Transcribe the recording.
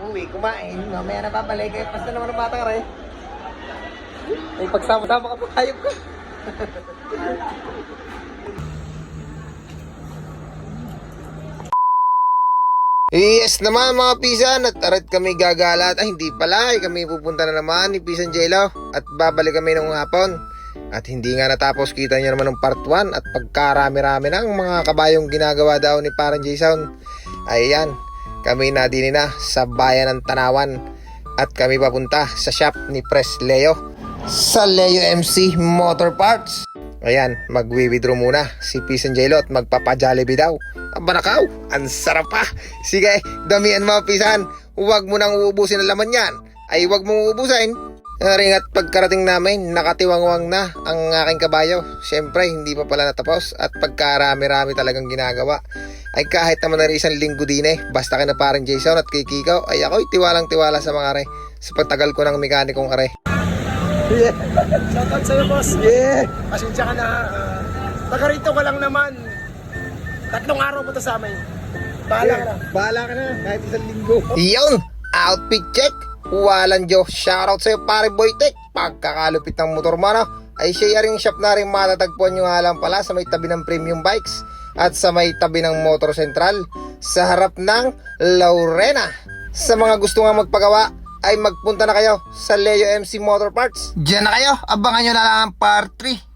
uwi, kumain. Mamaya na babalik. Eh, basta naman ang bata ka rin. Ay, pagsama-sama ka pa tayo ko. Yes naman mga pisan, at arat kami gagala at hindi pala, kami pupunta na naman ni Pisan Jello at babalik kami ng hapon. At hindi nga natapos, kita nyo naman ng part 1 at pagkarami-rami ng mga kabayong ginagawa daw ni Parang Jason. Ayan, kami na din na sa bayan ng Tanawan at kami papunta sa shop ni Pres Leo sa Leo MC Motor Parts. Ayan, magwi-withdraw muna si Pisan Jello at magpapa-Jollibee daw. Abanakaw, ang sarap pa. Sige, damihan mo pisan. Huwag mo nang uubusin ang laman yan. Ay huwag mong uubusin. Ring at pagkarating namin, nakatiwangwang na ang aking kabayo. Siyempre, hindi pa pala natapos. At pagkarami-rami talagang ginagawa. Ay kahit naman na rin isang linggo din eh. Basta ka na Parang Jason at kay Kiko, ay ako'y tiwalang-tiwala sa mga are. Sa pagtagal ko ng mekanikong are. Yeah. Shoutout sa'yo, boss. Yeah! Pasensya ka na. Taga rito ka lang naman. 3 araw mo to sa amin. Bahala ka na. Bahala ka na, kahit isang linggo. Yun! Outfit check! Walang Diyos. Shoutout sa'yo pare Boytek. Pagkakalupit ng motor mo no? Ay sharing shop na rin matatagpuan nyo nga lang pala sa may tabi ng Premium Bikes at sa may tabi ng Motor Central sa harap ng Lorena. Sa mga gusto nga magpagawa ay magpunta na kayo sa Leo MC Motor Parts. Diyan na kayo, abangan nyo na lang ang part 3